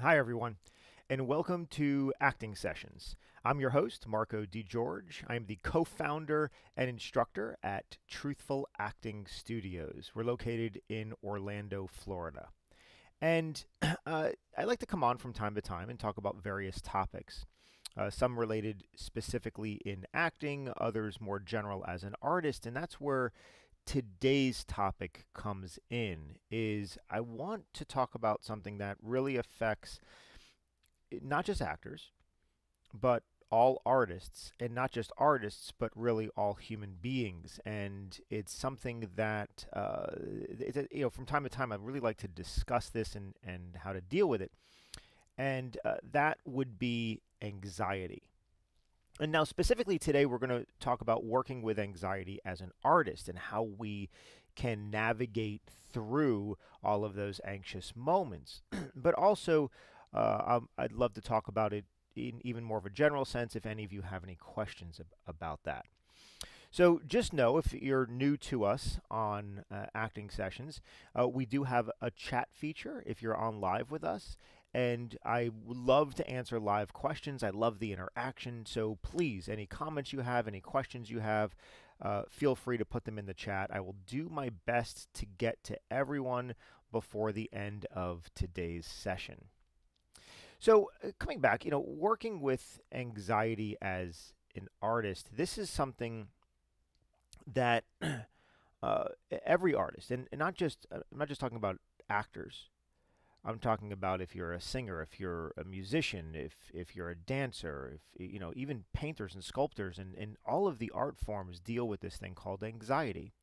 Hi, everyone, and welcome to Acting Sessions. I'm your host, Marco DiGeorge. I'm the co founder and instructor at Truthful Acting Studios. We're located in Orlando, Florida. And I like to come on from time to time and talk about various topics. Some related specifically in acting, others more general as an artist, and that's where today's topic comes in. Is I want to talk about something that really affects not just actors, but all artists, and not just artists, but really all human beings. And it's something that, from time to time, I really like to discuss this and how to deal with it. And that would be anxiety. And now, specifically today, we're going to talk about working with anxiety as an artist and how we can navigate through all of those anxious moments. But also, I'd love to talk about it in even more of a general sense if any of you have any questions about that. So just know if you're new to us on acting sessions, we do have a chat feature if you're on live with us. And I would love to answer live questions. I love the interaction. So please, any comments you have, any questions you have, feel free to put them in the chat. I will do my best to get to everyone before the end of today's session. So, coming back, working with anxiety as an artist, this is something that every artist, and not just I'm not just talking about actors. I'm talking about if you're a singer, if you're a musician, if you're a dancer, if even painters and sculptors, and all of the art forms deal with this thing called anxiety.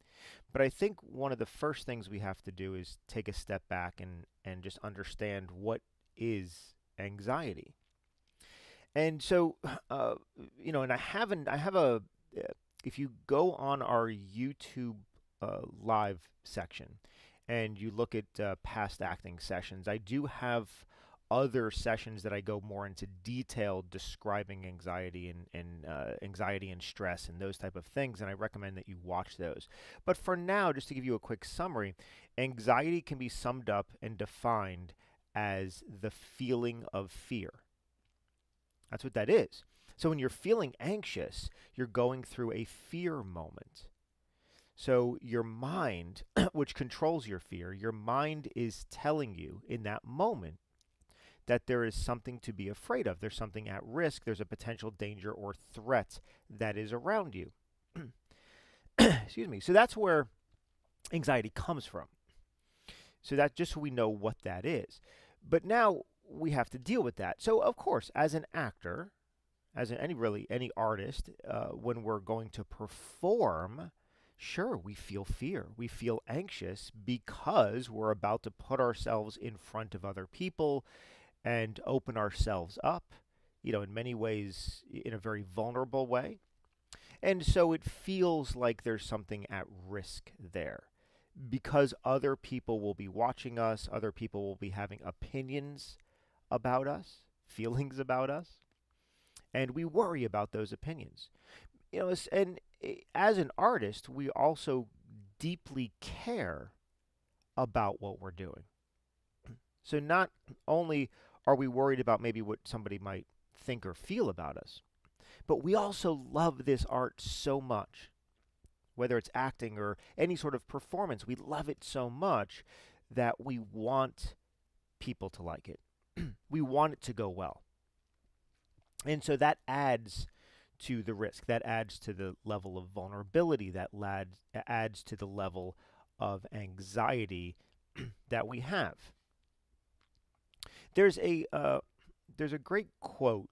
But I think one of the first things we have to do is take a step back and just understand what is anxiety. And so, and I have a, if you go on our YouTube live section and you look at past acting sessions, I do have other sessions that I go more into detail describing anxiety and anxiety and stress and those type of things, and I recommend that you watch those. But for now, just to give you a quick summary, anxiety can be summed up and defined as the feeling of fear. That's what that is. So when you're feeling anxious, you're going through a fear moment. So your mind, which controls your mind is telling you in that moment that there is something to be afraid of. There's something at risk. There's a potential danger or threat that is around you. Excuse me. So that's where anxiety comes from. So that just so we know what that is. But now we have to deal with that. So of course, as an actor, any artist, when we're going to perform, sure, we feel fear. We feel anxious because we're about to put ourselves in front of other people and open ourselves up, in many ways, in a very vulnerable way. And so it feels like there's something at risk there because other people will be watching us, other people will be having opinions about us, feelings about us, and we worry about those opinions. And as an artist, we also deeply care about what we're doing. So not only are we worried about maybe what somebody might think or feel about us, but we also love this art so much, whether it's acting or any sort of performance. We love it so much that we want people to like it. We want it to go well. And so that adds to the risk. That adds to the level of vulnerability. That adds to the level of anxiety that we have. There's a great quote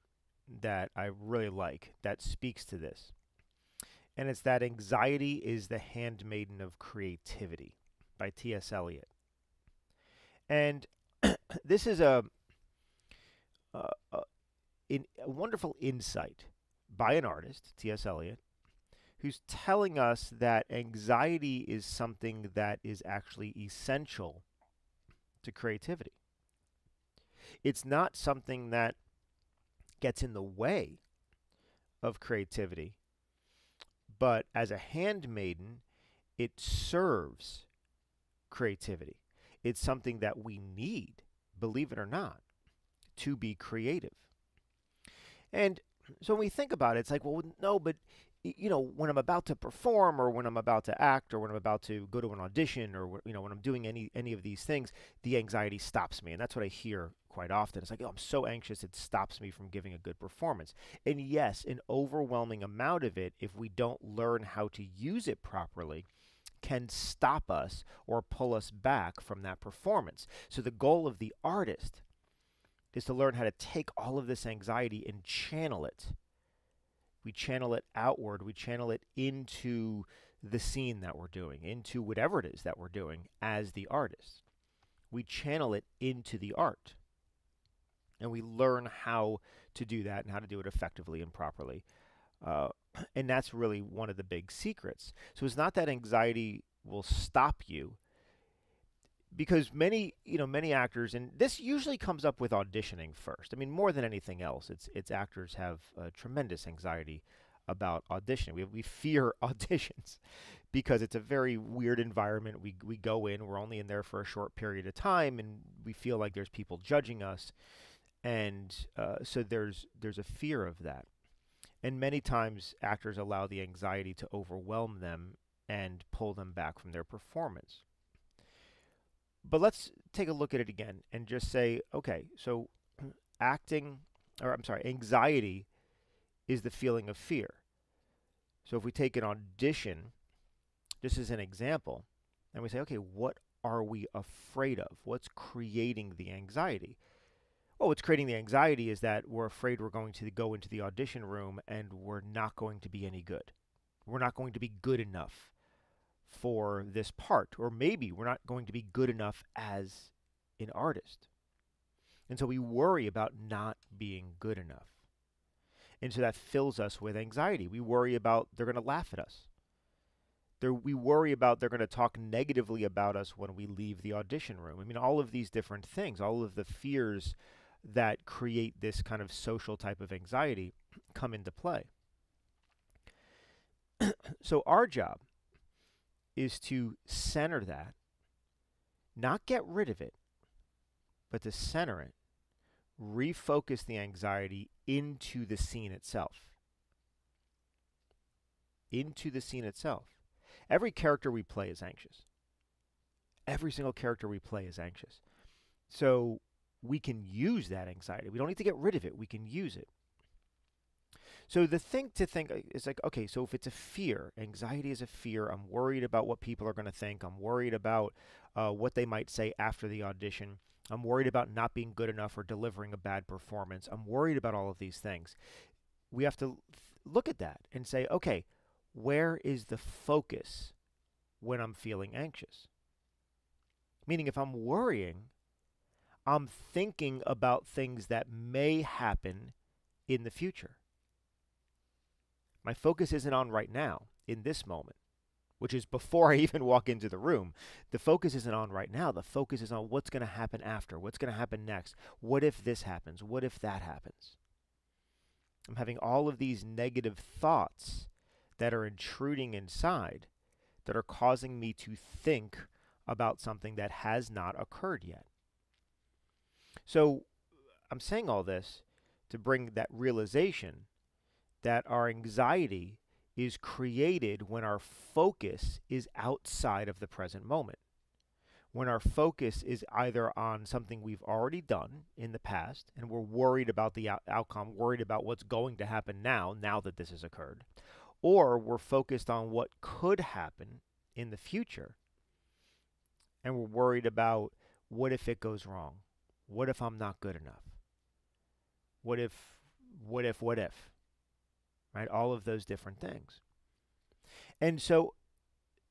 that I really like that speaks to this, and it's that anxiety is the handmaiden of creativity by T.S. Eliot. And this is a, a, a wonderful insight by an artist, T.S. Eliot, who's telling us that anxiety is something that is actually essential to creativity. It's not something that gets in the way of creativity, but as a handmaiden, it serves creativity. It's something that we need, believe it or not. to be creative. And so when we think about it, it's like, well, no, but when I'm about to perform, or when I'm about to act, or when I'm about to go to an audition, or when I'm doing any of these things, the anxiety stops me. And that's what I hear quite often. It's like, oh, I'm so anxious, it stops me from giving a good performance. And yes, an overwhelming amount of it, if we don't learn how to use it properly, can stop us or pull us back from that performance. So the goal of the artist is to learn how to take all of this anxiety and channel it. We channel it outward. We channel it into the scene that we're doing, into whatever it is that we're doing as the artist. We channel it into the art. And we learn how to do that and how to do it effectively and properly. And that's really one of the big secrets. So it's not that anxiety will stop you, because many actors, and this usually comes up with auditioning first. I mean, more than anything else, it's actors have tremendous anxiety about auditioning. We fear auditions because it's a very weird environment. We go in, we're only in there for a short period of time, and we feel like there's people judging us, and so there's a fear of that. And many times actors allow the anxiety to overwhelm them and pull them back from their performance. But let's take a look at it again and just say, okay, so anxiety is the feeling of fear. So if we take an audition, just as an example, and we say, okay, what are we afraid of? What's creating the anxiety? Well, what's creating the anxiety is that we're afraid we're going to go into the audition room and we're not going to be any good. We're not going to be good enough for this part, or maybe we're not going to be good enough as an artist. And so we worry about not being good enough. And so that fills us with anxiety. We worry about they're going to laugh at us. We worry about they're going to talk negatively about us when we leave the audition room. I mean, all of these different things, all of the fears that create this kind of social type of anxiety come into play. So our job is to center that, not get rid of it, but to center it, refocus the anxiety into the scene itself. Into the scene itself. Every character we play is anxious. Every single character we play is anxious. So we can use that anxiety. We don't need to get rid of it. We can use it. So the thing to think is like, okay, so if it's a fear, anxiety is a fear. I'm worried about what people are going to think. I'm worried about what they might say after the audition. I'm worried about not being good enough or delivering a bad performance. I'm worried about all of these things. We have to look at that and say, okay, where is the focus when I'm feeling anxious? Meaning if I'm worrying, I'm thinking about things that may happen in the future. My focus isn't on right now, in this moment, which is before I even walk into the room. The focus isn't on right now. The focus is on what's going to happen after, what's going to happen next. What if this happens? What if that happens? I'm having all of these negative thoughts that are intruding inside that are causing me to think about something that has not occurred yet. So I'm saying all this to bring that realization that our anxiety is created when our focus is outside of the present moment. When our focus is either on something we've already done in the past and we're worried about the outcome, worried about what's going to happen now that this has occurred, or we're focused on what could happen in the future and we're worried about what if it goes wrong? What if I'm not good enough? What if? Right? All of those different things. And so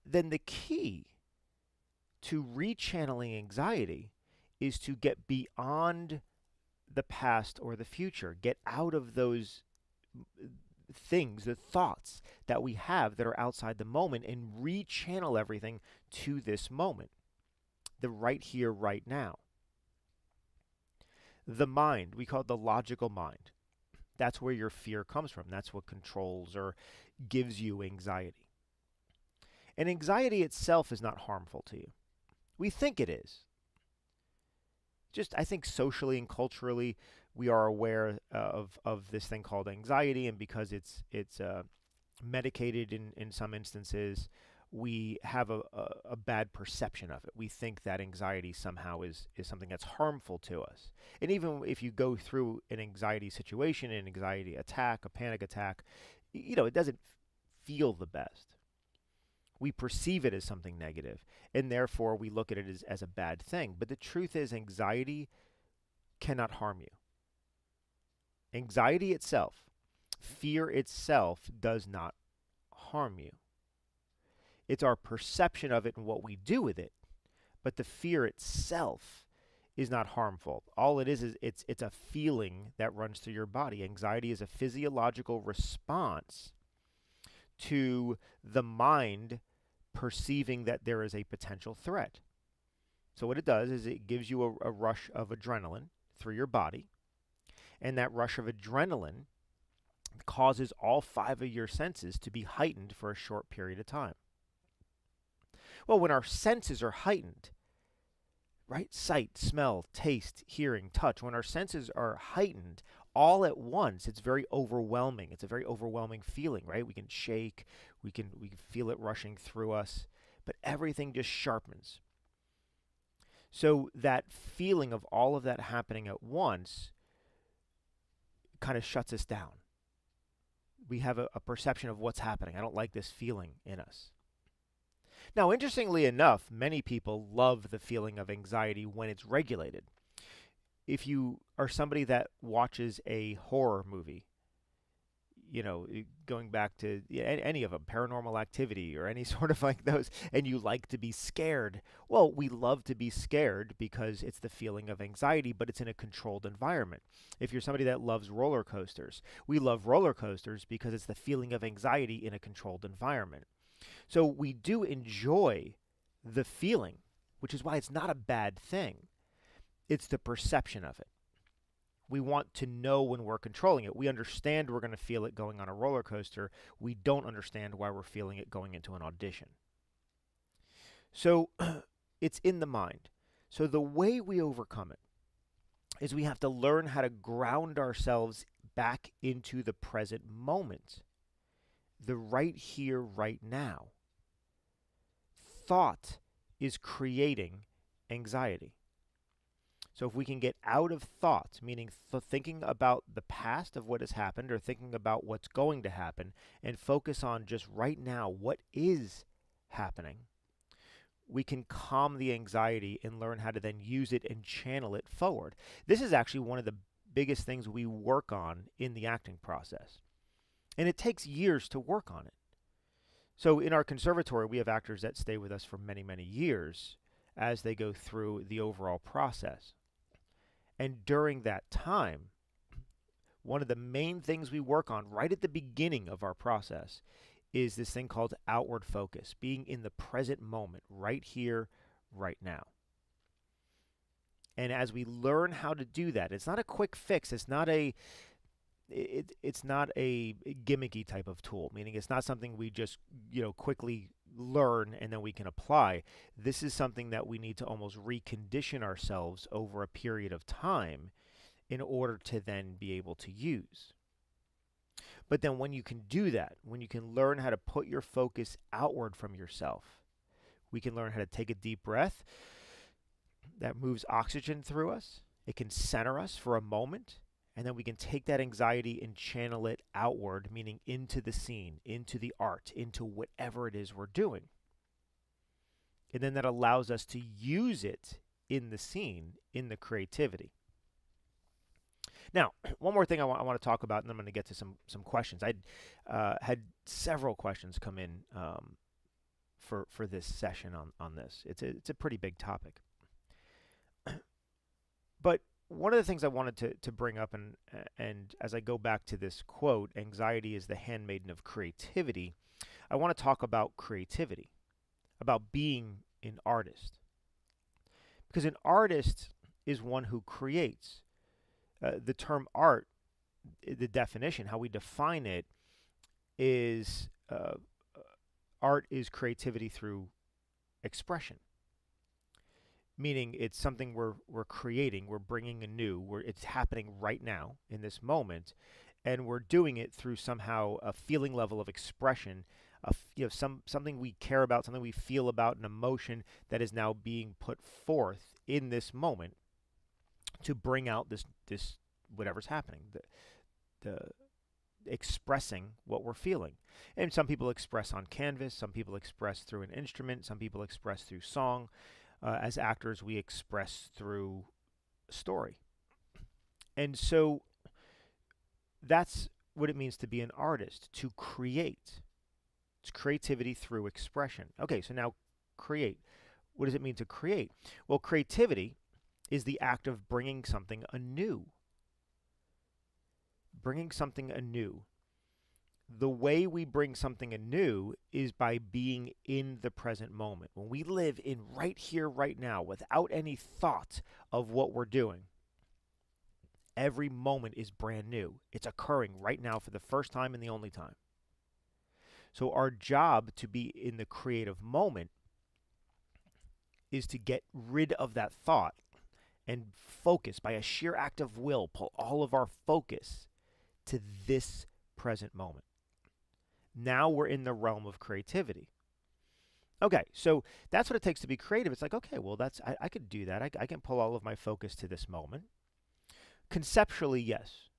then the key to rechanneling anxiety is to get beyond the past or the future, get out of those things, the thoughts that we have that are outside the moment, and rechannel everything to this moment, the right here, right now. The mind, we call it the logical mind. That's where your fear comes from. That's what controls or gives you anxiety. And anxiety itself is not harmful to you. We think it is. just I think socially and culturally we are aware of this thing called anxiety, and because it's medicated in some instances, we have a bad perception of it. We think that anxiety somehow is something that's harmful to us. And even if you go through an anxiety situation, an anxiety attack, a panic attack, it doesn't feel the best. We perceive it as something negative, and therefore we look at it as a bad thing. But the truth is, anxiety cannot harm you. Anxiety itself, fear itself, does not harm you. It's our perception of it and what we do with it. But the fear itself is not harmful. All it is it's a feeling that runs through your body. Anxiety is a physiological response to the mind perceiving that there is a potential threat. So what it does is it gives you a rush of adrenaline through your body, and that rush of adrenaline causes all 5 of your senses to be heightened for a short period of time. Well, when our senses are heightened, right? Sight, smell, taste, hearing, touch. When our senses are heightened all at once, it's very overwhelming. It's a very overwhelming feeling, right? We can shake, we can feel it rushing through us, but everything just sharpens. So that feeling of all of that happening at once kind of shuts us down. We have a perception of what's happening. I don't like this feeling in us. Now, interestingly enough, many people love the feeling of anxiety when it's regulated. If you are somebody that watches a horror movie, going back to any of them, Paranormal Activity or any sort of like those, and you like to be scared, well, we love to be scared because it's the feeling of anxiety, but it's in a controlled environment. If you're somebody that loves roller coasters, we love roller coasters because it's the feeling of anxiety in a controlled environment. So we do enjoy the feeling, which is why it's not a bad thing. It's the perception of it. We want to know when we're controlling it. We understand we're going to feel it going on a roller coaster. We don't understand why we're feeling it going into an audition. So it's in the mind. So the way we overcome it is we have to learn how to ground ourselves back into the present moment, the right here, right now. Thought is creating anxiety. So if we can get out of thought, meaning thinking about the past of what has happened or thinking about what's going to happen, and focus on just right now, what is happening, we can calm the anxiety and learn how to then use it and channel it forward. This is actually one of the biggest things we work on in the acting process. And it takes years to work on it. So in our conservatory, we have actors that stay with us for many, many years as they go through the overall process. And during that time, one of the main things we work on right at the beginning of our process is this thing called outward focus, being in the present moment, right here, right now. And as we learn how to do that, it's not a quick fix. It's not a gimmicky type of tool, meaning it's not something we just quickly learn and then we can apply. This is something that we need to almost recondition ourselves over a period of time in order to then be able to use. But then when you can do that, when you can learn how to put your focus outward from yourself, we can learn how to take a deep breath that moves oxygen through us. It can center us for a moment. And then we can take that anxiety and channel it outward, meaning into the scene, into the art, into whatever it is we're doing. And then that allows us to use it in the scene, in the creativity. Now, one more thing I want to talk about, and then I'm going to get to some questions. I had several questions come in for this session on this. It's a pretty big topic. But one of the things I wanted to bring up, and as I go back to this quote, anxiety is the handmaiden of creativity, I want to talk about creativity, about being an artist. Because an artist is one who creates. The term art, the definition, how we define it, is art is creativity through expression. meaning it's something we're creating, we're bringing anew, it's happening right now in this moment, and we're doing it through somehow a feeling level of expression, something we care about, something we feel about, an emotion that is now being put forth in this moment to bring out this whatever's happening, the expressing what we're feeling. And some people express on canvas, some people express through an instrument, some people express through song. As actors, we express through story. And so that's what it means to be an artist, to create. It's creativity through expression. Okay, so now create. What does it mean to create? Well, creativity is the act of bringing something anew. Bringing something anew. The way we bring something anew is by being in the present moment. When we live in right here, right now, without any thought of what we're doing, every moment is brand new. It's occurring right now for the first time and the only time. So our job to be in the creative moment is to get rid of that thought and focus by a sheer act of will, pull all of our focus to this present moment. Now we're in the realm of creativity. Okay, so that's what it takes to be creative. It's like, okay, well, I could do that. I can pull all of my focus to this moment. Conceptually, yes.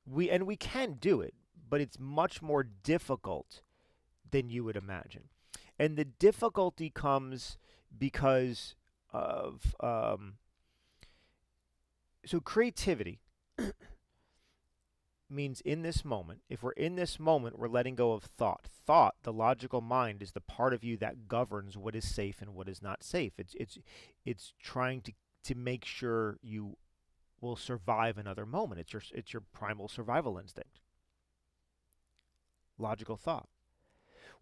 We can do it, but it's much more difficult than you would imagine. And the difficulty comes because of so creativity means in this moment. If we're in this moment, we're letting go of thought. Thought, the logical mind, is the part of you that governs what is safe and what is not safe. It's trying to make sure you will survive another moment. It's your primal survival instinct. Logical thought.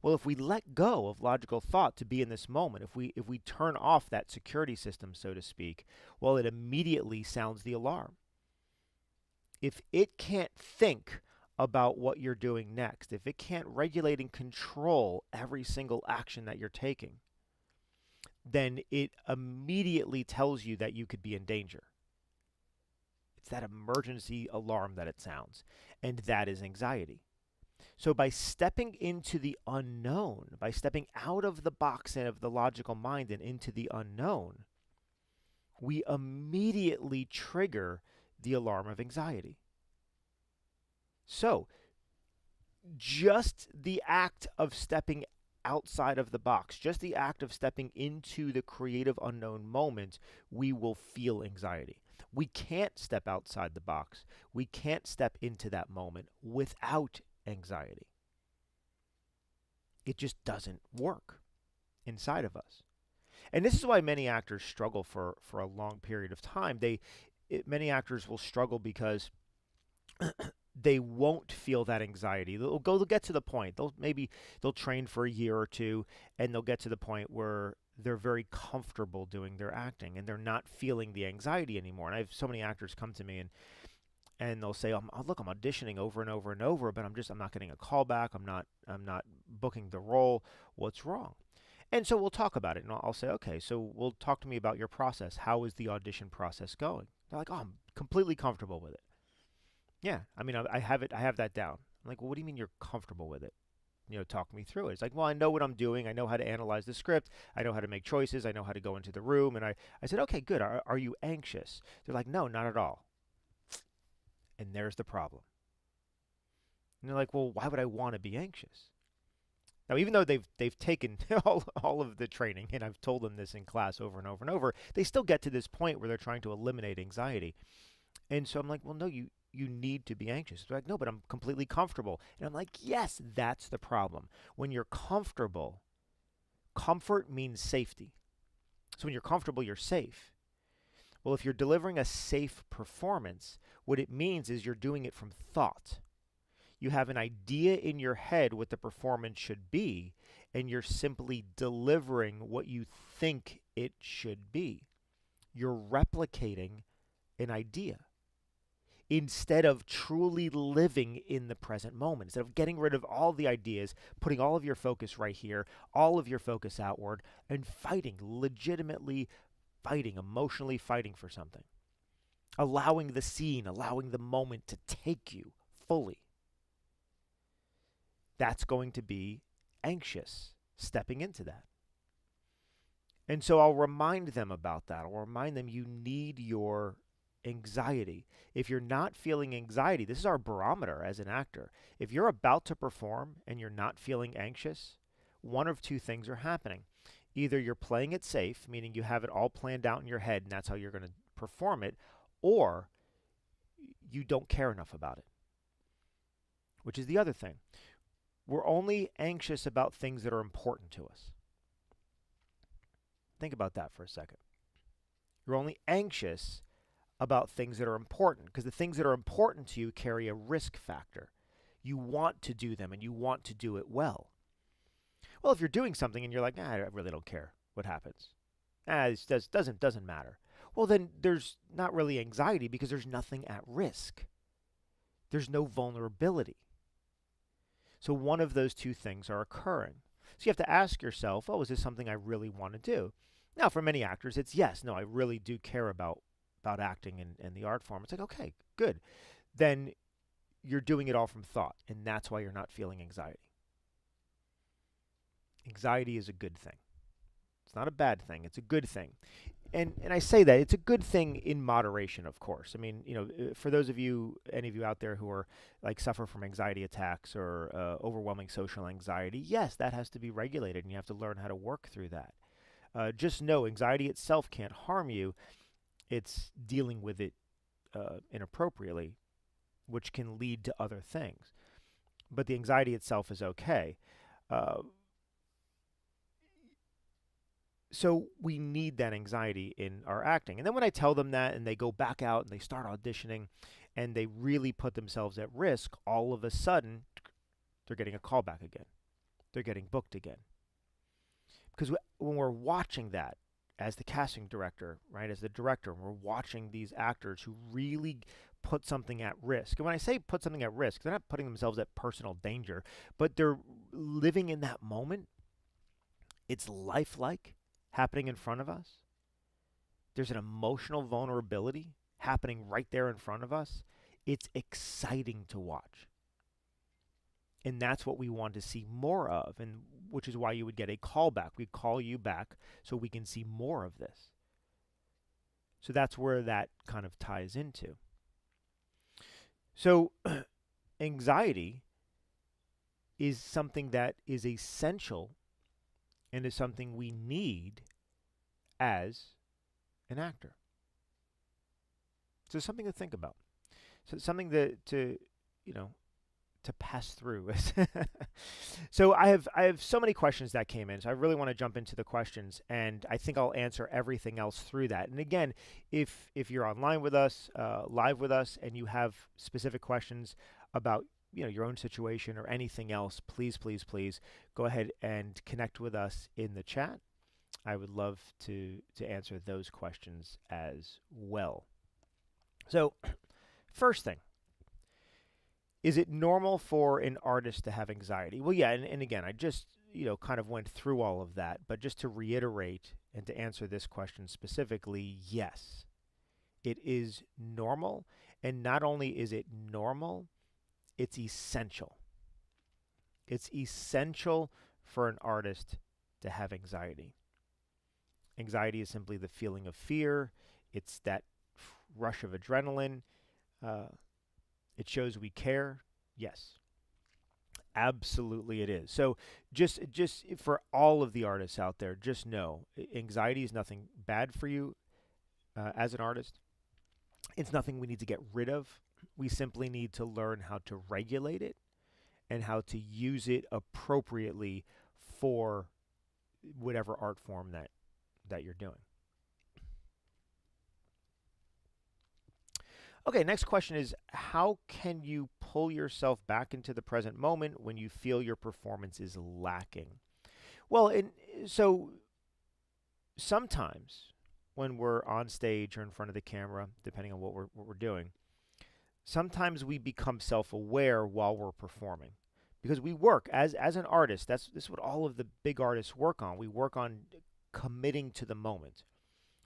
Well, if we let go of logical thought to be in this moment, if we turn off that security system, so to speak, well, it immediately sounds the alarm. If it can't think about what you're doing next, if it can't regulate and control every single action that you're taking, then it immediately tells you that you could be in danger. It's that emergency alarm that it sounds, and that is anxiety. So by stepping into the unknown, by stepping out of the box and of the logical mind and into the unknown, we immediately trigger the alarm of anxiety. So just the act of stepping outside of the box, just the act of stepping into the creative unknown moment, we will feel anxiety. We can't step outside the box. We can't step into that moment without anxiety. It just doesn't work inside of us. And this is why many actors struggle for a long period of time. Many actors will struggle because they won't feel that anxiety. They'll get to the point. They'll train for a year or two, and they'll get to the point where they're very comfortable doing their acting, and they're not feeling the anxiety anymore. And I have so many actors come to me and they'll say, "Look, I'm auditioning over and over and over, but I'm not getting a callback. I'm not booking the role. What's wrong?" And so we'll talk about it, and I'll say, "Okay, so we'll talk to me about your process. How is the audition process going?" They're like, "Oh, I'm completely comfortable with it." Yeah, I mean, I have it. I have that down. I'm like, "Well, what do you mean you're comfortable with it? Talk me through it." It's like, "Well, I know what I'm doing. I know how to analyze the script. I know how to make choices. I know how to go into the room." And I said, "Okay, good. Are you anxious?" They're like, "No, not at all." And there's the problem. And they're like, "Well, why would I want to be anxious?" Now, even though they've taken all of the training, and I've told them this in class over and over and over, they still get to this point where they're trying to eliminate anxiety. And so I'm like, "Well, no, you need to be anxious." They're like, "No, but I'm completely comfortable." And I'm like, "Yes, that's the problem. When you're comfortable, comfort means safety. So when you're comfortable, you're safe. Well, if you're delivering a safe performance, what it means is you're doing it from thought. You have an idea in your head what the performance should be, and you're simply delivering what you think it should be. You're replicating an idea instead of truly living in the present moment. Instead of getting rid of all the ideas, putting all of your focus right here, all of your focus outward, and fighting, legitimately fighting, emotionally fighting for something, allowing the scene, allowing the moment to take you fully, that's going to be anxious stepping into that. And so I'll remind them about that. I'll remind them you need your anxiety. If you're not feeling anxiety, this is our barometer as an actor. If you're about to perform and you're not feeling anxious, one of two things are happening. Either you're playing it safe, meaning you have it all planned out in your head and that's how you're going to perform it, or you don't care enough about it, which is the other thing. We're only anxious about things that are important to us. Think about that for a second. You're only anxious about things that are important because the things that are important to you carry a risk factor. You want to do them and you want to do it well. Well, if you're doing something and you're like, I really don't care what happens. It doesn't matter. Well, then there's not really anxiety because there's nothing at risk. There's no vulnerability. So one of those two things are occurring. So you have to ask yourself, is this something I really want to do? Now, for many actors, it's yes. No, I really do care about acting and the art form. It's like, okay, good. Then you're doing it all from thought, and that's why you're not feeling anxiety. Anxiety is a good thing. It's not a bad thing. It's a good thing. And I say that it's a good thing in moderation, of course. I mean, for those of you, any of you out there who are like suffer from anxiety attacks or overwhelming social anxiety, yes, that has to be regulated, and you have to learn how to work through that. Just know anxiety itself can't harm you. It's dealing with it inappropriately, which can lead to other things. But the anxiety itself is okay. So we need that anxiety in our acting. And then when I tell them that and they go back out and they start auditioning and they really put themselves at risk, all of a sudden they're getting a callback again. They're getting booked again. Because when we're watching that as the casting director, right, as the director, we're watching these actors who really put something at risk. And when I say put something at risk, they're not putting themselves at personal danger, but they're living in that moment. It's lifelike happening in front of us. There's an emotional vulnerability happening right there in front of us. It's exciting to watch. And that's what we want to see more of, and which is why you would get a callback. We call you back so we can see more of this. So that's where that kind of ties into. So anxiety is something that is essential and is something we need as an actor. So something to think about. So something to pass through. So I have so many questions that came in. So I really want to jump into the questions, and I think I'll answer everything else through that. And again, if you're online with us, live with us, and you have specific questions about your own situation or anything else, please go ahead and connect with us in the chat. I would love to answer those questions as well. So first thing, is it normal for an artist to have anxiety? Well, yeah, and again, I just kind of went through all of that, but just to reiterate and to answer this question specifically, yes, it is normal, and not only is it normal, it's essential. It's essential for an artist to have anxiety. Anxiety is simply the feeling of fear. It's that rush of adrenaline. It shows we care. Yes, absolutely it is. So just for all of the artists out there, just know anxiety is nothing bad for you as an artist. It's nothing we need to get rid of. We simply need to learn how to regulate it and how to use it appropriately for whatever art form that you're doing. Okay, next question is, how can you pull yourself back into the present moment when you feel your performance is lacking? Well, so sometimes when we're on stage or in front of the camera, depending on what we're doing, sometimes we become self-aware while we're performing. Because we work as an artist, this is what all of the big artists work on. We work on committing to the moment.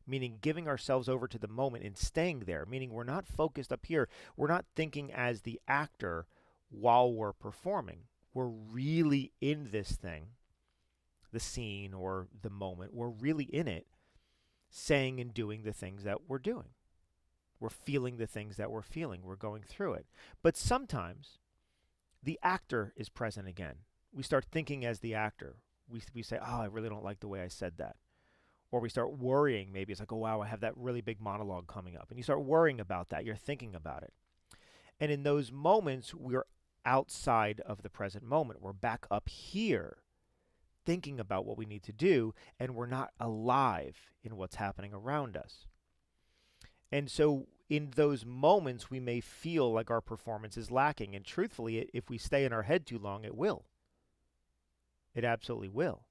meaning giving ourselves over to the moment and staying there, meaning we're not focused up here. We're not thinking as the actor while we're performing. We're really in this thing, the scene or the moment. We're really in it, saying and doing the things that we're doing. We're feeling the things that we're feeling. We're going through it. But sometimes the actor is present again. We start thinking as the actor. We say, oh, I really don't like the way I said that. Or we start worrying. Maybe it's like, oh, wow, I have that really big monologue coming up. And you start worrying about that. You're thinking about it. And in those moments, we're outside of the present moment. We're back up here thinking about what we need to do, and we're not alive in what's happening around us. And so in those moments, we may feel like our performance is lacking. And truthfully, if we stay in our head too long, it will. It absolutely will.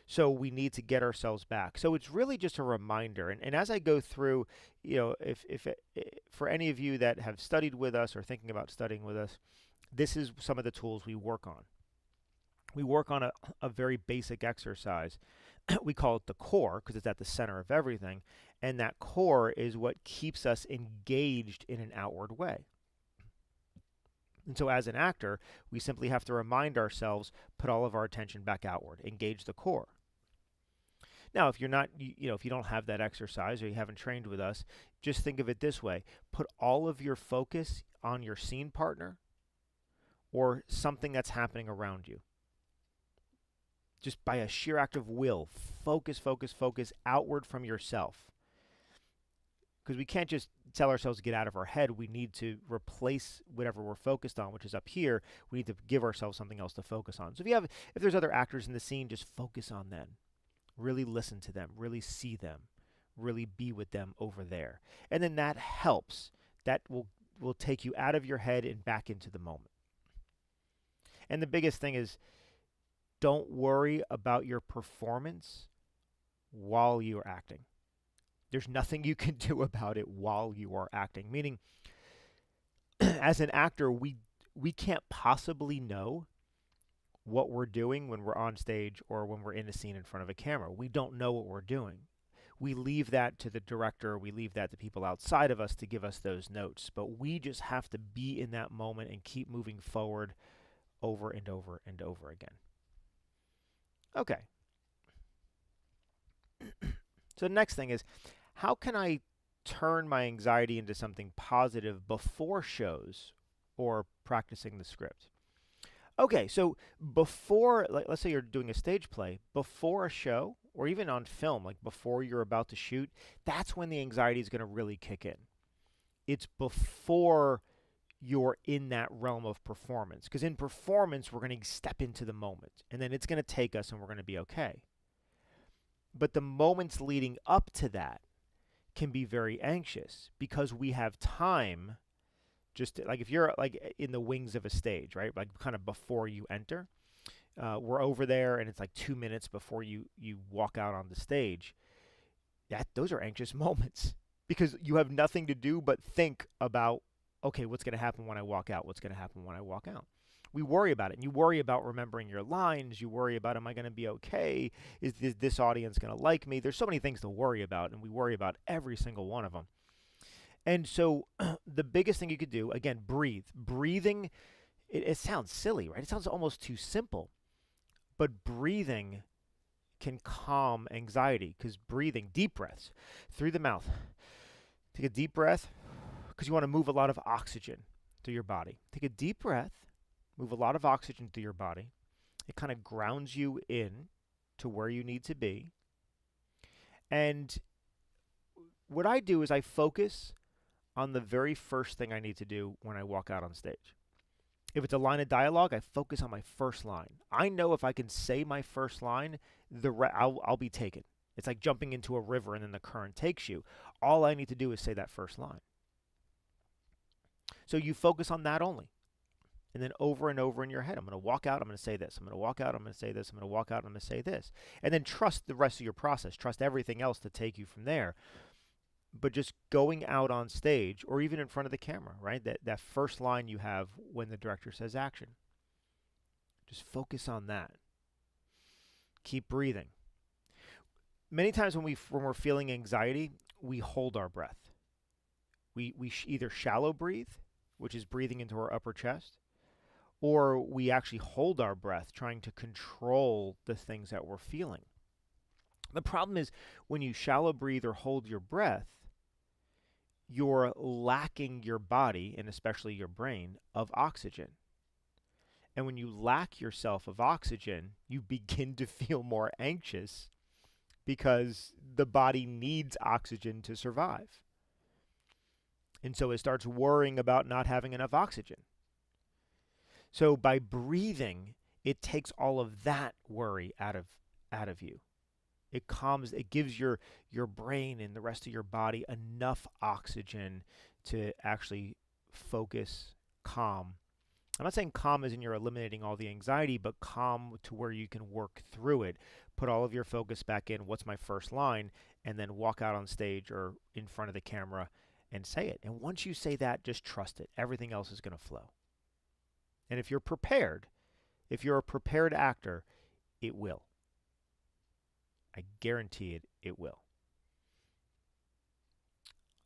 So we need to get ourselves back. So it's really just a reminder. And as I go through, if for any of you that have studied with us or thinking about studying with us, this is some of the tools we work on. We work on a very basic exercise. We call it the core because it's at the center of everything. And that core is what keeps us engaged in an outward way. And so as an actor, we simply have to remind ourselves, put all of our attention back outward, engage the core. Now, if you're not, if you don't have that exercise or you haven't trained with us, just think of it this way. Put all of your focus on your scene partner or something that's happening around you. Just by a sheer act of will, focus outward from yourself. Because we can't just tell ourselves to get out of our head. We need to replace whatever we're focused on, which is up here. We need to give ourselves something else to focus on. So if there's other actors in the scene, just focus on them. Really listen to them, really see them, really be with them over there. And then that helps. That will take you out of your head and back into the moment. And the biggest thing is, don't worry about your performance while you're acting. There's nothing you can do about it while you are acting. Meaning, as an actor, we can't possibly know what we're doing when we're on stage or when we're in a scene in front of a camera. We don't know what we're doing. We leave that to the director. We leave that to people outside of us to give us those notes. But we just have to be in that moment and keep moving forward over and over and over again. Okay. So the next thing is, how can I turn my anxiety into something positive before shows or practicing the script? Okay, so before, let's say you're doing a stage play, before a show, or even on film, like before you're about to shoot, that's when the anxiety is going to really kick in. It's before you're in that realm of performance. Because in performance, we're going to step into the moment, and then it's going to take us, and we're going to be okay. But the moments leading up to that can be very anxious because we have time. Just like if you're like in the wings of a stage, right? Like kind of before you enter, we're over there and it's like 2 minutes before you walk out on the stage. Those are anxious moments because you have nothing to do but think about, okay, what's going to happen when I walk out? What's going to happen when I walk out? We worry about it. And you worry about remembering your lines. You worry about, am I going to be okay? Is this audience going to like me? There's so many things to worry about, and we worry about every single one of them. And so the biggest thing you could do, again, breathe. Breathing, it sounds silly, right? It sounds almost too simple. But breathing can calm anxiety because breathing, deep breaths through the mouth. Take a deep breath because you want to move a lot of oxygen through your body. Take a deep breath, move a lot of oxygen through your body. It kind of grounds you in to where you need to be. And what I do is I focus on the very first thing I need to do when I walk out on stage. If it's a line of dialogue, I focus on my first line. I know if I can say my first line, I'll be taken. It's like jumping into a river and then the current takes you. All I need to do is say that first line. So you focus on that only. And then over and over in your head, I'm going to walk out, I'm going to say this. I'm going to walk out, I'm going to say this. I'm going to walk out, I'm going to say this. And then trust the rest of your process. Trust everything else to take you from there. But just going out on stage or even in front of the camera, right? That first line you have when the director says action. Just focus on that. Keep breathing. Many times when we're feeling anxiety, we hold our breath. Either shallow breathe, which is breathing into our upper chest, or we actually hold our breath trying to control the things that we're feeling. The problem is when you shallow breathe or hold your breath, you're lacking your body, and especially your brain, of oxygen. And when you lack yourself of oxygen, you begin to feel more anxious because the body needs oxygen to survive. And so it starts worrying about not having enough oxygen. So by breathing, it takes all of that worry out of you. It gives your brain and the rest of your body enough oxygen to actually focus, calm. I'm not saying calm as in you're eliminating all the anxiety, but calm to where you can work through it. Put all of your focus back in, what's my first line, and then walk out on stage or in front of the camera and say it. And once you say that, just trust it. Everything else is going to flow. And if you're prepared, if you're a prepared actor, it will. I guarantee it, it will.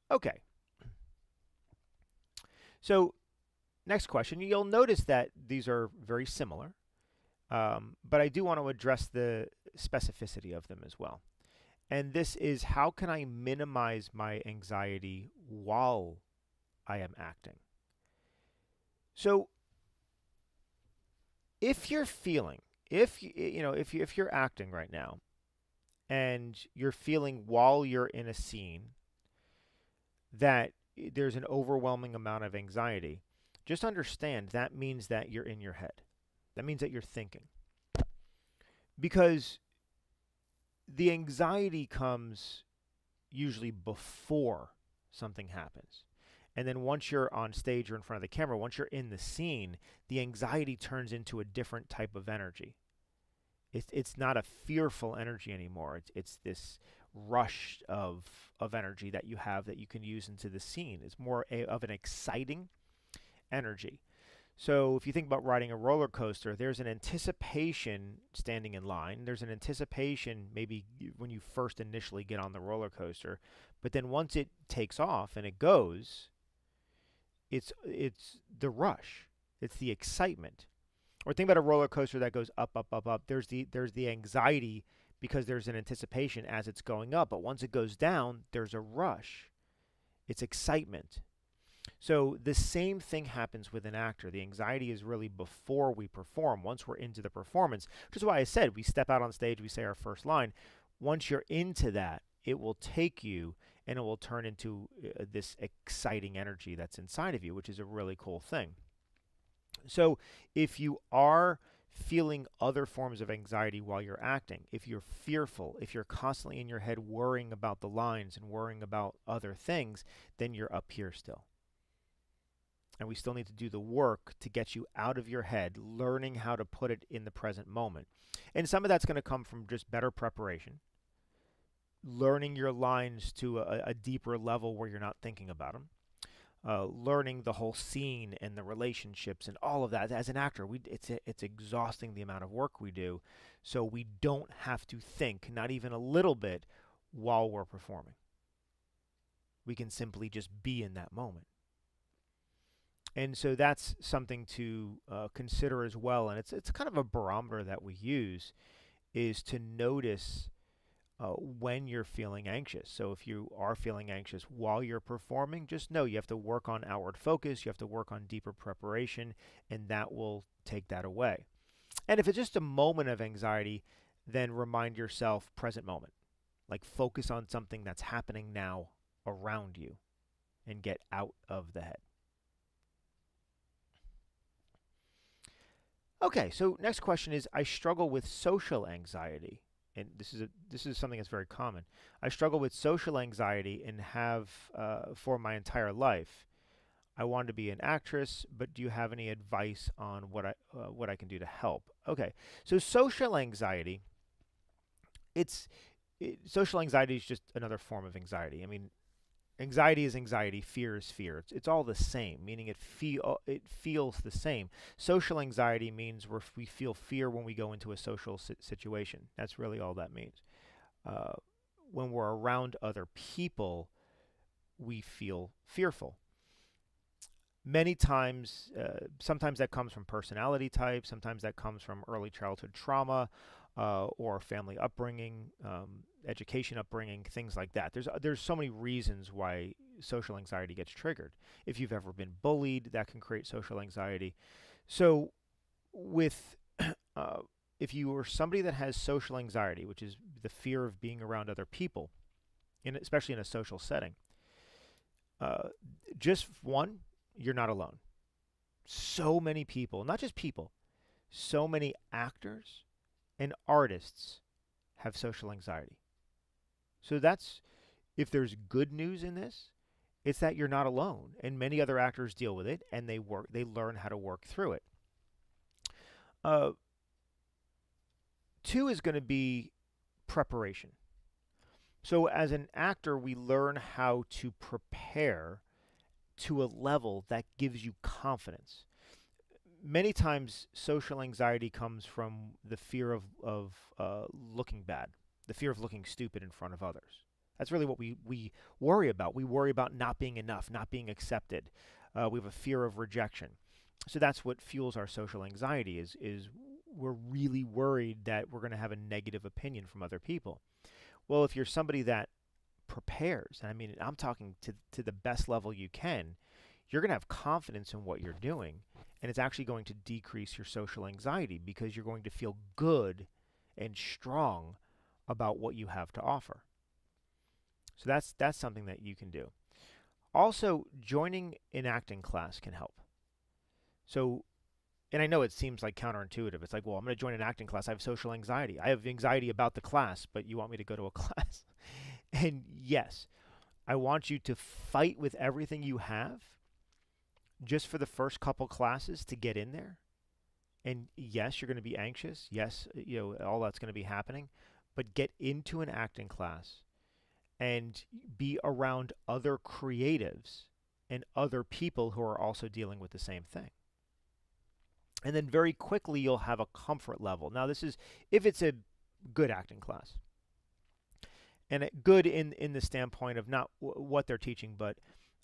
Okay. So, next question. You'll notice that these are very similar, but I do want to address the specificity of them as well. And this is, how can I minimize my anxiety while I am acting? So, if you're feeling, if you're acting right now, and you're feeling while you're in a scene that there's an overwhelming amount of anxiety, just understand that means that you're in your head. That means that you're thinking. Because the anxiety comes usually before something happens. And then once you're on stage or in front of the camera, once you're in the scene, the anxiety turns into a different type of energy. It's not a fearful energy anymore. It's this rush of energy that you have that you can use into the scene. It's more of an exciting energy. So if you think about riding a roller coaster, there's an anticipation standing in line. There's an anticipation maybe when you first initially get on the roller coaster. But then once it takes off and it goes, it's the rush. It's the excitement. Or think about a roller coaster that goes up, up, up, up. There's the anxiety because there's an anticipation as it's going up. But once it goes down, there's a rush. It's excitement. So the same thing happens with an actor. The anxiety is really before we perform, once we're into the performance, which is why I said we step out on stage, we say our first line. Once you're into that, it will take you and it will turn into this exciting energy that's inside of you, which is a really cool thing. So if you are feeling other forms of anxiety while you're acting, if you're fearful, if you're constantly in your head worrying about the lines and worrying about other things, then you're up here still. And we still need to do the work to get you out of your head, learning how to put it in the present moment. And some of that's going to come from just better preparation, learning your lines to a deeper level where you're not thinking about them. Learning the whole scene and the relationships and all of that. As an actor, it's exhausting the amount of work we do, so we don't have to think, not even a little bit, while we're performing. We can simply just be in that moment. And so that's something to consider as well. And it's kind of a barometer that we use, is to notice when you're feeling anxious. So if you are feeling anxious while you're performing, just know you have to work on outward focus, you have to work on deeper preparation, and that will take that away. And if it's just a moment of anxiety, then remind yourself present moment. Like focus on something that's happening now around you and get out of the head. Okay, so next question is, I struggle with social anxiety. And this is something that's very common. I struggle with social anxiety and have for my entire life. I wanted to be an actress, but do you have any advice on what I can do to help? Okay, so social anxiety. Social anxiety is just another form of anxiety. I mean, anxiety is anxiety, fear is fear. It's all the same, meaning it feels the same. Social anxiety means we feel fear when we go into a social situation. That's really all that means. when we're around other people, we feel fearful. Many times, sometimes that comes from personality type, sometimes that comes from early childhood trauma or family upbringing, education upbringing, things like that. There's so many reasons why social anxiety gets triggered. If you've ever been bullied, that can create social anxiety. So, with uh, if you are somebody that has social anxiety, which is the fear of being around other people, especially in a social setting, uh, just one, you're not alone. So many people, not just people, so many actors and artists have social anxiety. So that's, if there's good news in this, it's that you're not alone, and many other actors deal with it, and they learn how to work through it. Uh, Two is going to be preparation. So as an actor, we learn how to prepare to a level that gives you confidence. Many times social anxiety comes from the fear of looking bad, the fear of looking stupid in front of others. That's really what we worry about. We worry about not being enough, not being accepted. We have a fear of rejection. So that's what fuels our social anxiety is we're really worried that we're going to have a negative opinion from other people. Well, if you're somebody that prepares, and I mean, I'm talking to the best level you can, you're going to have confidence in what you're doing, and it's actually going to decrease your social anxiety because you're going to feel good and strong about what you have to offer. So that's something that you can do. Also, joining an acting class can help. So, and I know it seems like counterintuitive. It's like, well, I'm going to join an acting class. I have social anxiety. I have anxiety about the class, but you want me to go to a class? And yes, I want you to fight with everything you have just for the first couple classes to get in there. And yes, you're going to be anxious. Yes, all that's going to be happening, but get into an acting class and be around other creatives and other people who are also dealing with the same thing. And then very quickly you'll have a comfort level. Now, this is if it's a good acting class. And good in the standpoint of not what they're teaching, but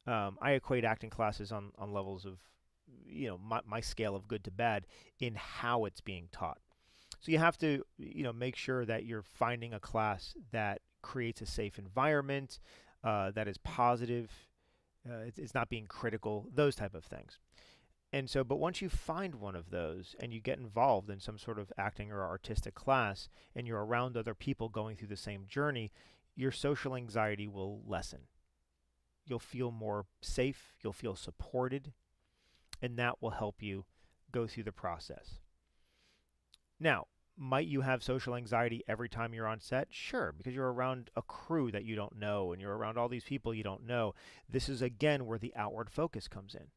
I equate acting classes on levels of, my scale of good to bad in how it's being taught. So you have to, make sure that you're finding a class that creates a safe environment, that is positive, it's not being critical, those type of things. And so, but once you find one of those and you get involved in some sort of acting or artistic class and you're around other people going through the same journey, your social anxiety will lessen. You'll feel more safe, you'll feel supported, and that will help you go through the process. Now, might you have social anxiety every time you're on set? Sure, because you're around a crew that you don't know and you're around all these people you don't know. This is again where the outward focus comes in.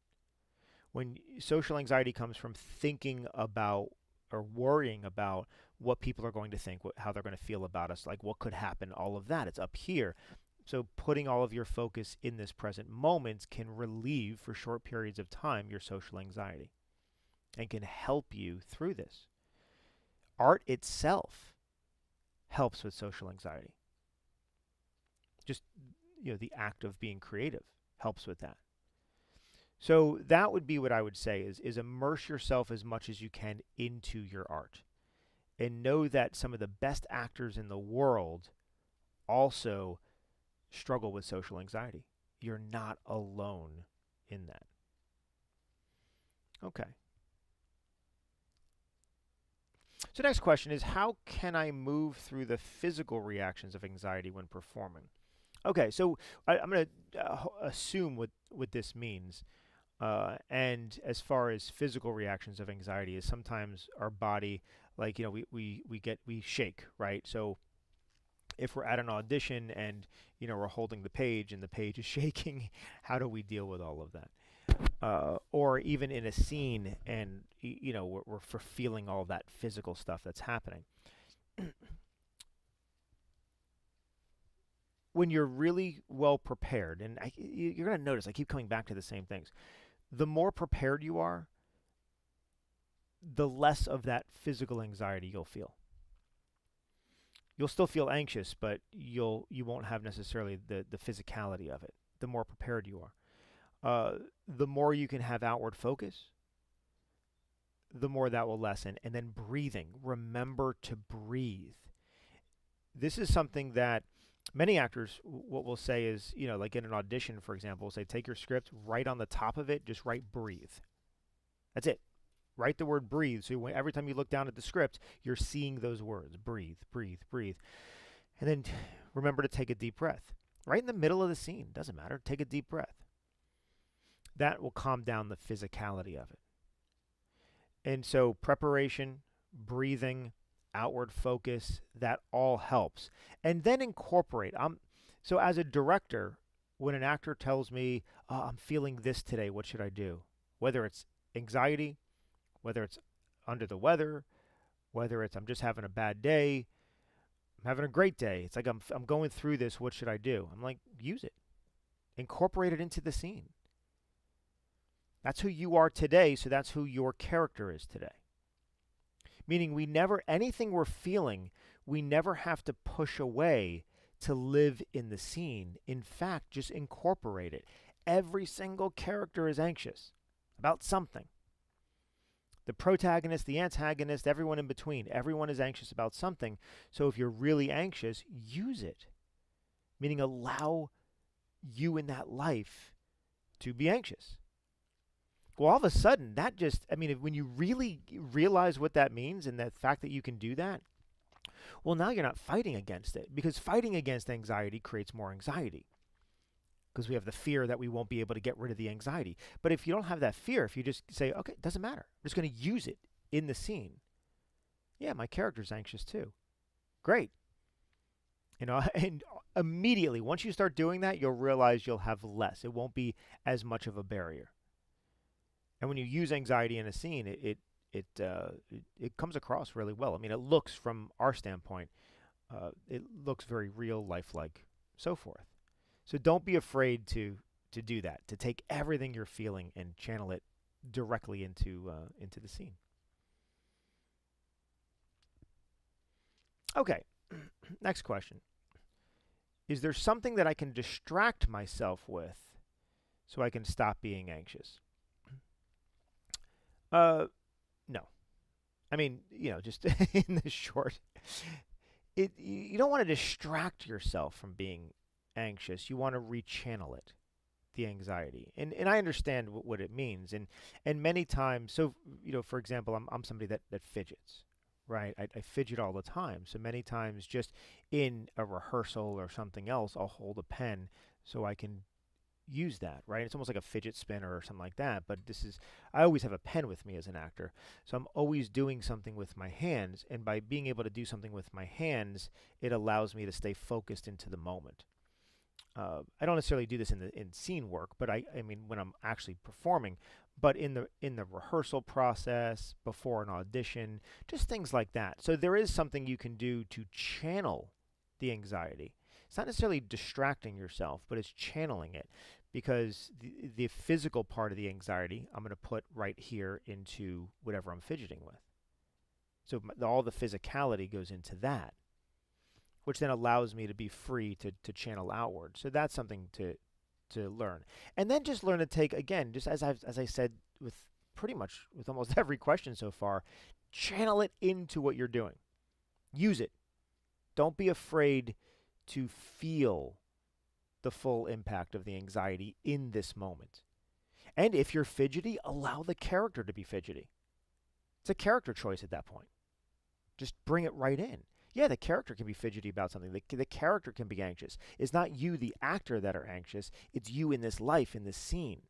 When social anxiety comes from thinking about or worrying about what people are going to think, how they're going to feel about us, like what could happen, all of that, it's up here. So putting all of your focus in this present moment can relieve for short periods of time your social anxiety and can help you through this. Art itself helps with social anxiety. Just, the act of being creative helps with that. So that would be what I would say is immerse yourself as much as you can into your art. And know that some of the best actors in the world also struggle with social anxiety. You're not alone in that. Okay. So next question is, how can I move through the physical reactions of anxiety when performing? Okay, so I'm going to assume what this means. And as far as physical reactions of anxiety, is sometimes our body, like, we shake, right? So if we're at an audition and, we're holding the page and the page is shaking, how do we deal with all of that? Or even in a scene and, we're feeling all that physical stuff that's happening. When you're really well prepared, and you're going to notice I keep coming back to the same things. The more prepared you are, the less of that physical anxiety you'll feel. You'll still feel anxious, but you won't have necessarily the physicality of it. The more prepared you are, the more you can have outward focus, the more that will lessen. And then breathing. Remember to breathe. This is something that many actors, what we'll say is, like in an audition, for example, we'll say, take your script, write on the top of it, just write breathe. That's it. Write the word breathe. So every time you look down at the script, you're seeing those words. Breathe, breathe, breathe. And then remember to take a deep breath. Right in the middle of the scene. Doesn't matter. Take a deep breath. That will calm down the physicality of it. And so preparation, breathing, outward focus, that all helps. And then incorporate. So as a director, when an actor tells me, I'm feeling this today, what should I do? Whether it's anxiety, whether it's under the weather, whether it's I'm just having a bad day, I'm having a great day. It's like I'm going through this, what should I do? I'm like, use it. Incorporate it into the scene. That's who you are today, so that's who your character is today. Meaning anything we're feeling, we never have to push away to live in the scene. In fact, just incorporate it. Every single character is anxious about something. The protagonist, the antagonist, everyone in between, everyone is anxious about something. So if you're really anxious, use it. Meaning allow you in that life to be anxious. Well, all of a sudden, when you really realize what that means and the fact that you can do that, well, now you're not fighting against it, because fighting against anxiety creates more anxiety, because we have the fear that we won't be able to get rid of the anxiety. But if you don't have that fear, if you just say, okay, it doesn't matter, I'm just going to use it in the scene. Yeah, my character's anxious too. Great. And immediately, once you start doing that, you'll realize you'll have less. It won't be as much of a barrier. And when you use anxiety in a scene, it comes across really well. I mean, it looks, from our standpoint, it looks very real, lifelike, so forth. So don't be afraid to do that, to take everything you're feeling and channel it directly into the scene. Okay, next question. Is there something that I can distract myself with so I can stop being anxious? No. I mean, just in the short, you don't want to distract yourself from being anxious. You want to rechannel it, the anxiety. And I understand what it means. And many times, so, for example, I'm somebody that fidgets, right? I fidget all the time. So many times, just in a rehearsal or something else, I'll hold a pen so I can use that, right? It's almost like a fidget spinner or something like that, but I always have a pen with me as an actor, so I'm always doing something with my hands, and by being able to do something with my hands, it allows me to stay focused into the moment. I don't necessarily do this in scene work, but I mean when I'm actually performing, but in the rehearsal process, before an audition, just things like that. So there is something you can do to channel the anxiety. It's not necessarily distracting yourself, but it's channeling it, because the physical part of the anxiety I'm going to put right here into whatever I'm fidgeting with. So all the physicality goes into that, which then allows me to be free to channel outward. So that's something to learn. And then just learn to take, again, just as I said with pretty much with almost every question so far, channel it into what you're doing. Use it. Don't be afraid to feel the full impact of the anxiety in this moment. And if you're fidgety, allow the character to be fidgety. It's a character choice at that point. Just bring it right in. Yeah, the character can be fidgety about something. The character can be anxious. It's not you, the actor, that are anxious. It's you in this life, in this scene,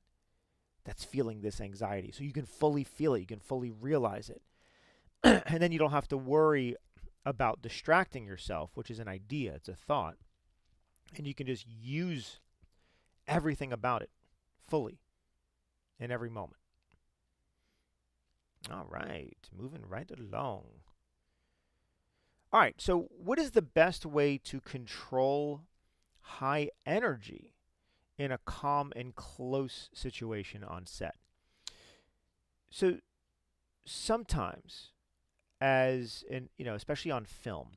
that's feeling this anxiety. So you can fully feel it. You can fully realize it. And then you don't have to worry about distracting yourself, which is an idea. It's a thought. And you can just use everything about it fully in every moment. All right, moving right along. All right, so what is the best way to control high energy in a calm and close situation on set? So sometimes, especially on film,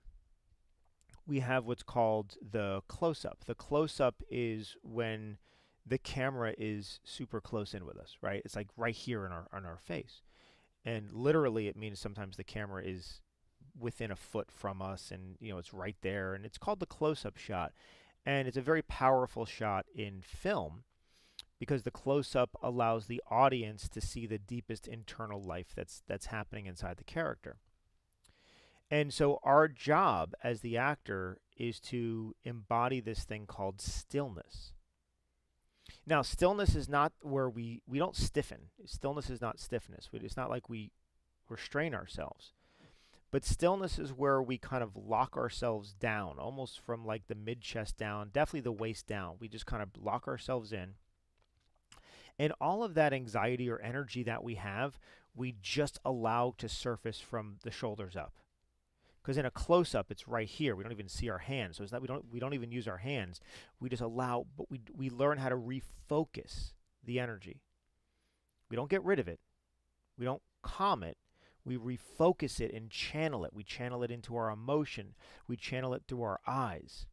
we have what's called the close-up. The close-up is when the camera is super close in with us, right? It's like right here in our face. And literally it means sometimes the camera is within a foot from us, and it's right there, and it's called the close-up shot. And it's a very powerful shot in film because the close-up allows the audience to see the deepest internal life that's happening inside the character. And so our job as the actor is to embody this thing called stillness. Now, stillness is not where we don't stiffen. Stillness is not stiffness. It's not like we restrain ourselves. But stillness is where we kind of lock ourselves down, almost from like the mid-chest down, definitely the waist down. We just kind of lock ourselves in. And all of that anxiety or energy that we have, we just allow to surface from the shoulders up. Because in a close-up, it's right here. We don't even see our hands, so it's not we don't even use our hands. We just allow, but we learn how to refocus the energy. We don't get rid of it. We don't calm it. We refocus it and channel it. We channel it into our emotion. We channel it through our eyes.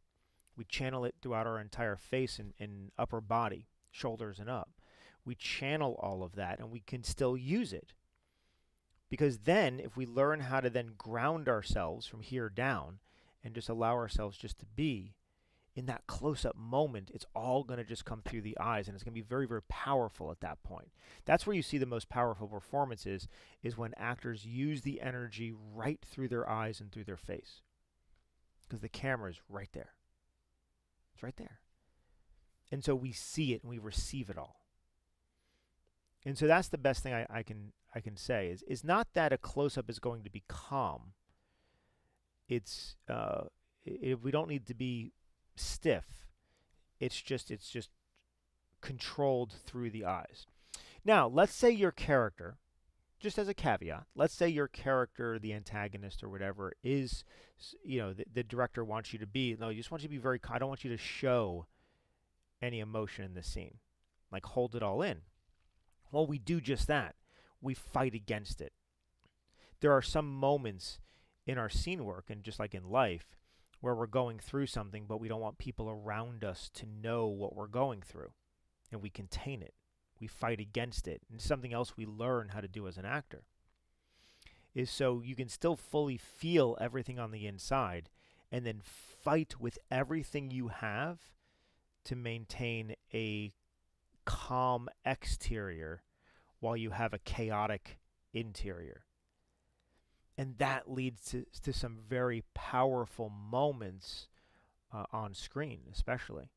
We channel it throughout our entire face and upper body, shoulders and up. We channel all of that, and we can still use it. Because then, if we learn how to then ground ourselves from here down and just allow ourselves just to be, in that close-up moment, it's all going to just come through the eyes, and it's going to be very, very powerful at that point. That's where you see the most powerful performances, is when actors use the energy right through their eyes and through their face. Because the camera is right there. It's right there. And so we see it and we receive it all. And so that's the best thing I can say is not that a close-up is going to be calm. It's we don't need to be stiff. It's just controlled through the eyes. Now, let's say your character, just as a caveat, let's say your character, the antagonist or whatever, is, the director wants you to be, no, he just wants you to be very, I don't want you to show any emotion in the scene. Like, hold it all in. Well, we do just that. We fight against it. There are some moments in our scene work, and just like in life, where we're going through something, but we don't want people around us to know what we're going through. And we contain it. We fight against it. And something else we learn how to do as an actor is so you can still fully feel everything on the inside and then fight with everything you have to maintain a calm exterior while you have a chaotic interior. And that leads to some very powerful moments on screen, especially.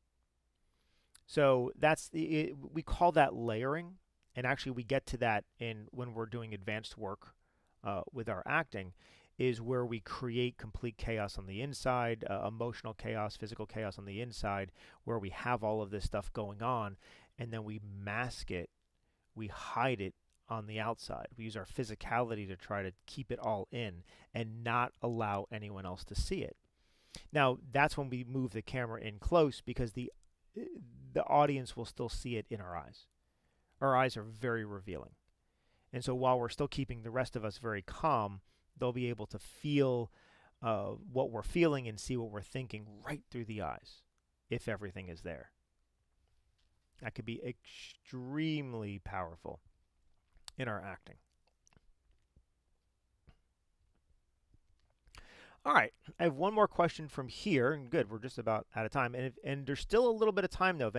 So we call that layering, and actually we get to that when we're doing advanced work with our acting, is where we create complete chaos on the inside, emotional chaos, physical chaos on the inside, where we have all of this stuff going on, and then we mask it, we hide it on the outside. We use our physicality to try to keep it all in and not allow anyone else to see it. Now, that's when we move the camera in close, because the audience will still see it in our eyes. Our eyes are very revealing. And so while we're still keeping the rest of us very calm, they'll be able to feel what we're feeling and see what we're thinking right through the eyes, if everything is there. That could be extremely powerful in our acting. All right, I have one more question from here, and good, we're just about out of time. And there's still a little bit of time, though.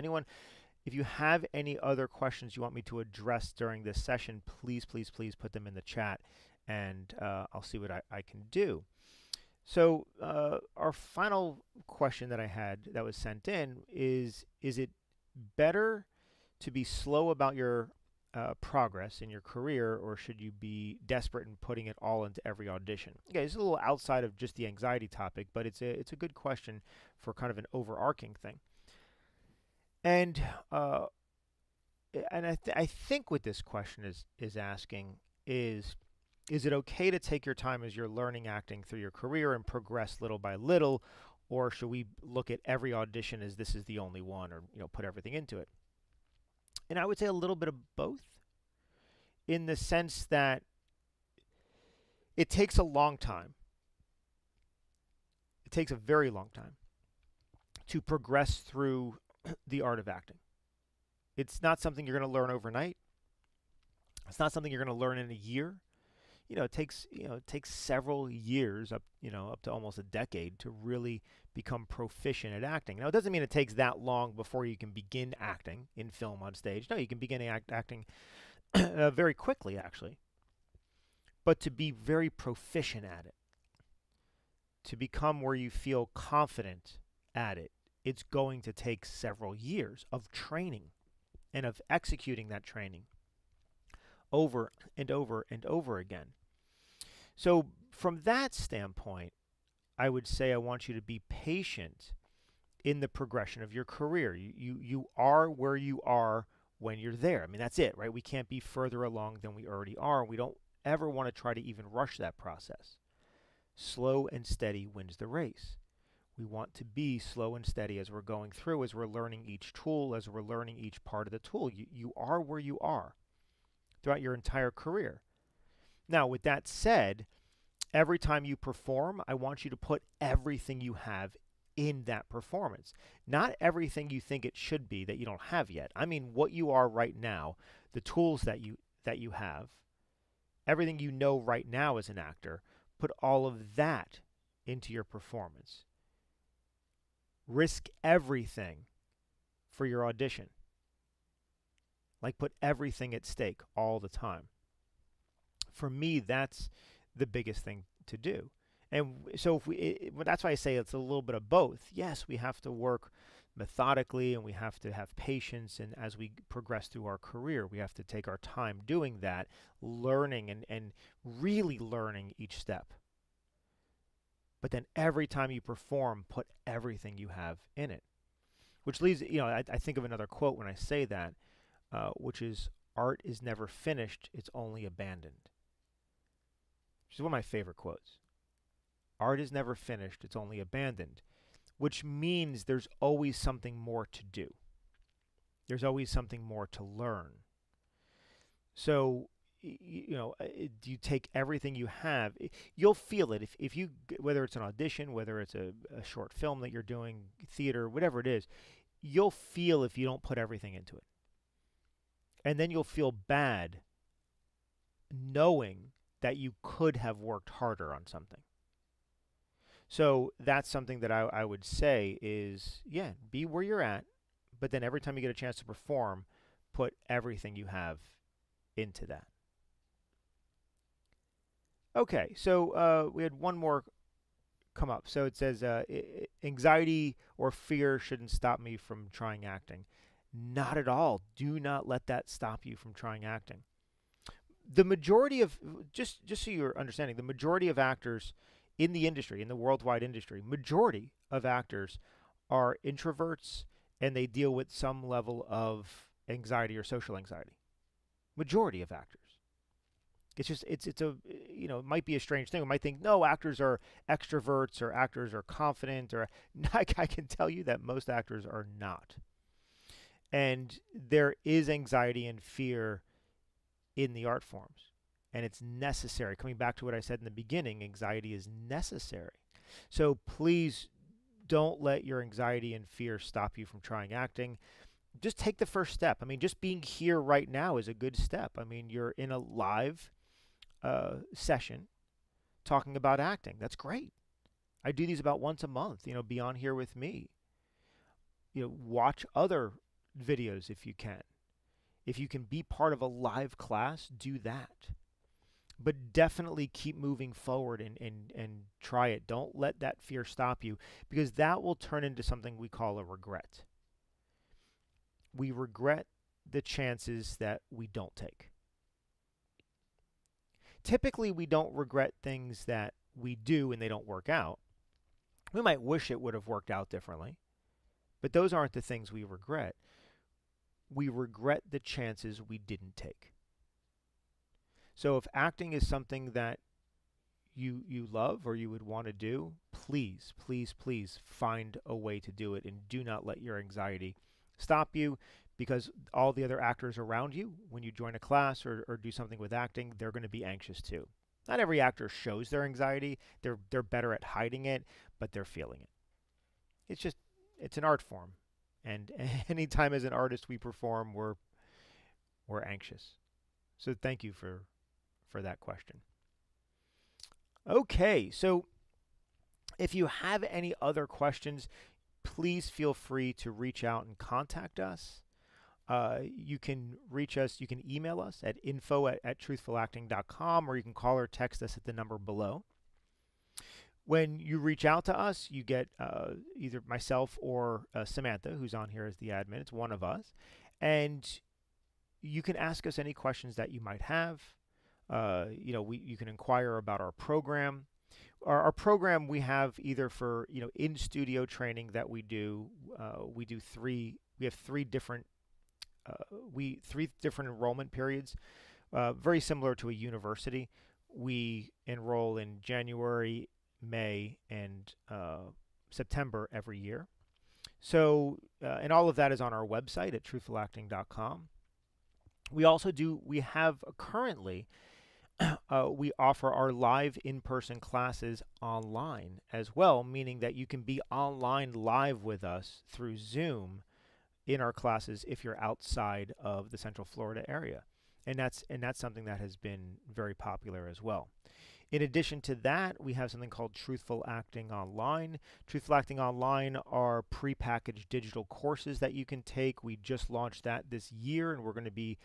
If you have any other questions you want me to address during this session, please put them in the chat, and I'll see what I can do. So our final question that I had that was sent in is it better to be slow about your progress in your career, or should you be desperate and putting it all into every audition? Okay, it's a little outside of just the anxiety topic, but it's a good question for kind of an overarching thing. And I think what this question is asking is it okay to take your time as you're learning acting through your career and progress little by little, or should we look at every audition as this is the only one, or put everything into it? And I would say a little bit of both, in the sense that it takes a long time. It takes a very long time to progress through the art of acting. It's not something you're going to learn overnight. It's not something you're going to learn in a year. It takes several years, up to almost a decade, to really become proficient at acting. Now, it doesn't mean it takes that long before you can begin acting in film on stage. No, you can begin acting very quickly, actually. But to be very proficient at it, to become where you feel confident at it, it's going to take several years of training and of executing that training over and over and over again. So from that standpoint, I would say I want you to be patient in the progression of your career. You are where you are when you're there. I mean, that's it, right? We can't be further along than we already are. We don't ever want to try to even rush that process. Slow and steady wins the race. We want to be slow and steady as we're going through, as we're learning each tool, as we're learning each part of the tool. You are where you are throughout your entire career. Now, with that said, every time you perform, I want you to put everything you have in that performance. Not everything you think it should be that you don't have yet. I mean what you are right now, the tools that you have, everything you know right now as an actor, put all of that into your performance. Risk everything for your audition. Like, put everything at stake all the time. For me, that's the biggest thing to do. And so that's why I say it's a little bit of both. Yes, we have to work methodically and we have to have patience, and as we progress through our career, we have to take our time doing that, learning and really learning each step. But then every time you perform, put everything you have in it. Which leads, I think of another quote when I say that, which is, art is never finished, it's only abandoned. Which is one of my favorite quotes. Art is never finished, it's only abandoned. Which means there's always something more to do. There's always something more to learn. So, you take everything you have, you'll feel it. If you, whether it's an audition, whether it's a short film that you're doing, theater, whatever it is, you'll feel if you don't put everything into it. And then you'll feel bad knowing that you could have worked harder on something. So that's something that I would say is, be where you're at, but then every time you get a chance to perform, put everything you have into that. Okay, so we had one more come up. So it says, anxiety or fear shouldn't stop me from trying acting. Not at all. Do not let that stop you from trying acting. The majority of, just so you're understanding, the majority of actors in the industry, in the worldwide industry, majority of actors are introverts and they deal with some level of anxiety or social anxiety. Majority of actors. It's just, it's a, it might be a strange thing. We might think, no, actors are extroverts or actors are confident, or I can tell you that most actors are not. And there is anxiety and fear in the art forms, and it's necessary. Coming back to what I said in the beginning, anxiety is necessary. So please don't let your anxiety and fear stop you from trying acting. Just take the first step. I mean, just being here right now is a good step. I mean, you're in a live session talking about acting. That's great. I do these about once a month. Be on here with me. Watch other videos if you can. If you can be part of a live class, do that. But definitely keep moving forward and try it. Don't let that fear stop you, because that will turn into something we call a regret. We regret the chances that we don't take. Typically, we don't regret things that we do and they don't work out. We might wish it would have worked out differently, but those aren't the things we regret. We regret the chances we didn't take. So if acting is something that you love or you would want to do, please, please, please find a way to do it, and do not let your anxiety stop you, because all the other actors around you, when you join a class or do something with acting, they're going to be anxious too. Not every actor shows their anxiety. They're better at hiding it, but they're feeling it. It's just it's an art form. And anytime as an artist we perform, we're anxious. So thank you for that question. Okay, so if you have any other questions, please feel free to reach out and contact us. You can reach us, you can email us at info at truthfulacting.com, or you can call or text us at the number below. When you reach out to us, you get either myself or Samantha, who's on here as the admin. It's one of us. And you can ask us any questions that you might have. You can inquire about our program. Our program we have either for in studio training that we do. We do three. We have three different enrollment periods, very similar to a university. We enroll in January, May, and September every year. So, and all of that is on our website at truthfulacting.com. We have currently, we offer our live in-person classes online as well, meaning that you can be online live with us through Zoom in our classes if you're outside of the Central Florida area. And that's something that has been very popular as well. In addition to that, we have something called Truthful Acting Online. Truthful Acting Online are prepackaged digital courses that you can take. We just launched that this year, and we're going to be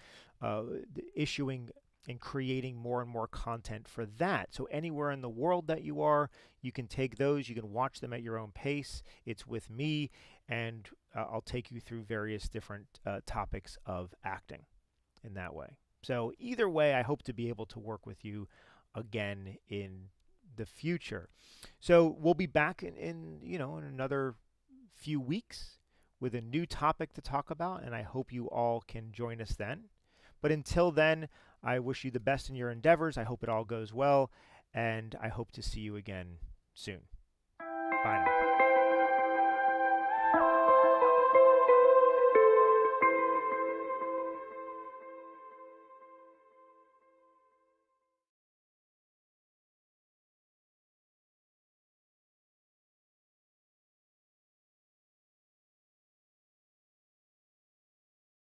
issuing and creating more and more content for that. So anywhere in the world that you are, you can take those. You can watch them at your own pace. It's with me, and I'll take you through various different topics of acting in that way. So either way, I hope to be able to work with you again in the future. So we'll be back in another few weeks with a new topic to talk about, and I hope you all can join us then. But until then, I wish you the best in your endeavors. I hope it all goes well, and I hope to see you again soon. Bye now.